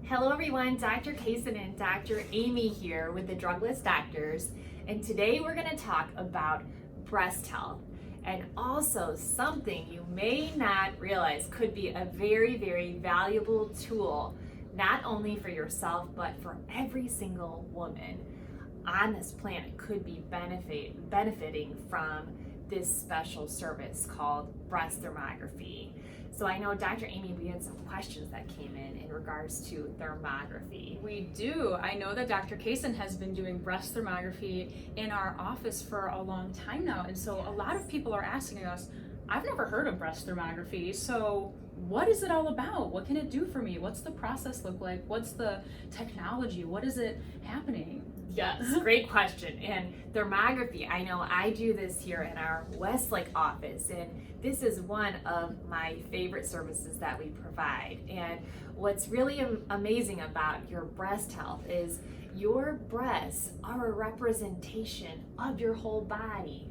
Hello everyone, Dr. Casen and Dr. Aimee here with the Drugless Doctors, and today we're going to talk about breast health and also something you may not realize could be a very valuable tool not only for yourself but for every single woman on this planet could be benefiting from this special service called breast thermography. So I know, Dr. Aimee, we had some questions that came in regards to thermography. We do. I know that Dr. Casen has been doing breast thermography in our office for a long time now, and so a lot of people are asking us, I've never heard of breast thermography, so what is it all about? What can it do for me? What's the process look like? What's the technology? What is it happening? Yes, great question. And thermography, I know I do this here in our Westlake office, and this is one of my favorite services that we provide. And what's really amazing about your breast health is your breasts are a representation of your whole body.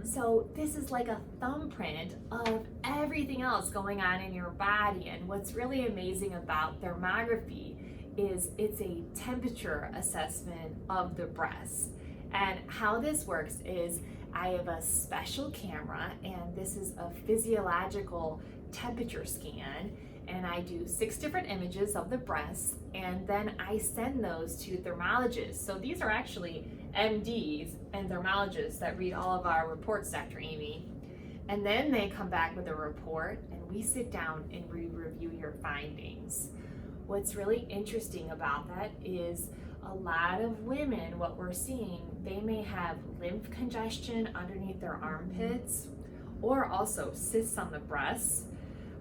So this is like a thumbprint of everything else going on in your body. And what's really amazing about thermography is it's a temperature assessment of the breast. And how this works is I have a special camera, and this is a physiological temperature scan, and I do 6 different images of the breast, and then I send those to thermologists. So these are actually MDs and thermologists that read all of our reports, Dr. Aimee. And then they come back with a report, and we sit down and we review your findings. What's really interesting about that is a lot of women, what we're seeing, they may have lymph congestion underneath their armpits, or also cysts on the breasts,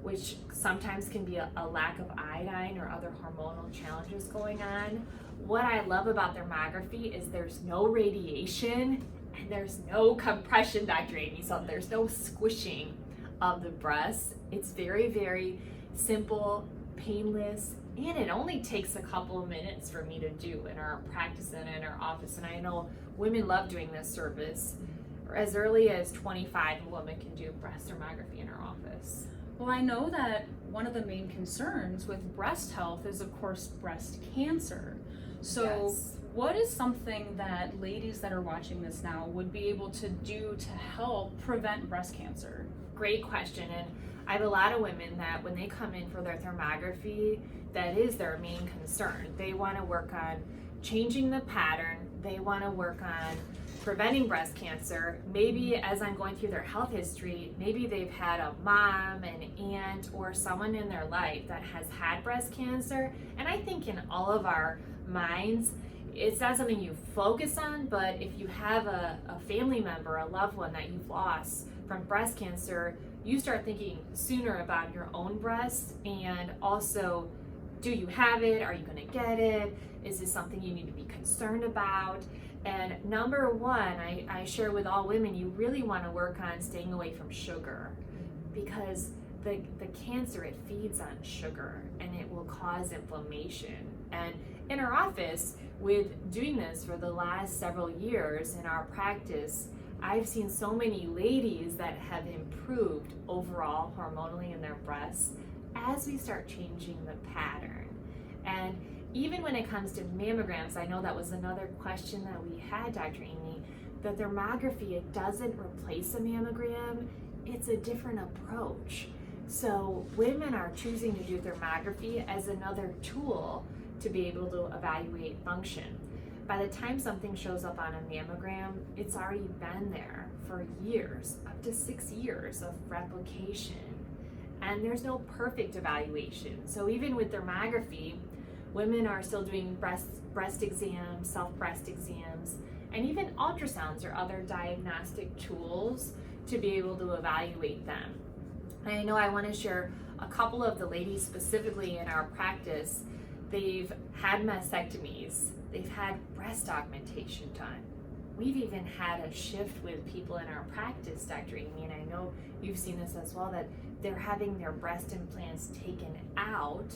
which sometimes can be a lack of iodine or other hormonal challenges going on. What I love about thermography is there's no radiation and there's no compression, Dr. Aimee, so there's no squishing of the breast. It's very simple, painless, and it only takes a couple of minutes for me to do in our practice and in our office. And I know women love doing this service. As early as 25, a woman can do breast thermography in her office. Well, I know that one of the main concerns with breast health is, of course, breast cancer. So Yes. what is something that ladies that are watching this now would be able to do to help prevent breast cancer? Great question. And I have a lot of women that when they come in for their thermography, that is their main concern. They want to work on changing the pattern. They want to work on preventing breast cancer. Maybe as I'm going through their health history, maybe they've had a mom, an aunt, or someone in their life that has had breast cancer. And I think in all of our minds, it's not something you focus on, but if you have a family member, a loved one that you've lost from breast cancer, you start thinking sooner about your own breast, and also, do you have it? Are you going to get it? Is this something you need to be concerned about? And number one, I share with all women, you really want to work on staying away from sugar, because the cancer, it feeds on sugar and it will cause inflammation. And in our office, with doing this for the last several years in our practice, I've seen so many ladies that have improved overall hormonally in their breasts as we start changing the pattern. And even when it comes to mammograms, I know that was another question that we had, Dr. Aimee. The thermography, it doesn't replace a mammogram, it's a different approach. So women are choosing to do thermography as another tool to be able to evaluate function. By the time something shows up on a mammogram, it's already been there for years, up to 6 years of replication. And there's no perfect evaluation. So even with thermography, women are still doing breast exams, self-breast exams, and even ultrasounds or other diagnostic tools to be able to evaluate them. And I know I want to share a couple of the ladies specifically in our practice. They've had mastectomies, they've had breast augmentation done. We've even had a shift with people in our practice, Dr. Aimee, and I know you've seen this as well, that they're having their breast implants taken out,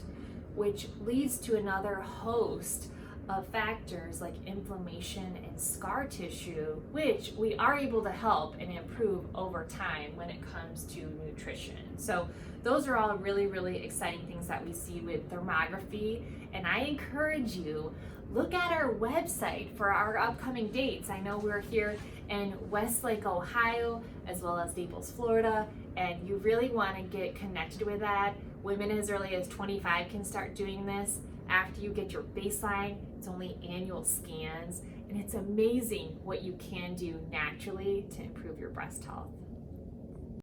which leads to another host of factors like inflammation and scar tissue, which we are able to help and improve over time when it comes to nutrition. So those are all really, really exciting things that we see with thermography. And I encourage you, look at our website for our upcoming dates. I know we're here in Westlake, Ohio, as well as Naples, Florida, and you really want to get connected with that. Women as early as 25 can start doing this. After you get your baseline, it's only annual scans, and it's amazing what you can do naturally to improve your breast health.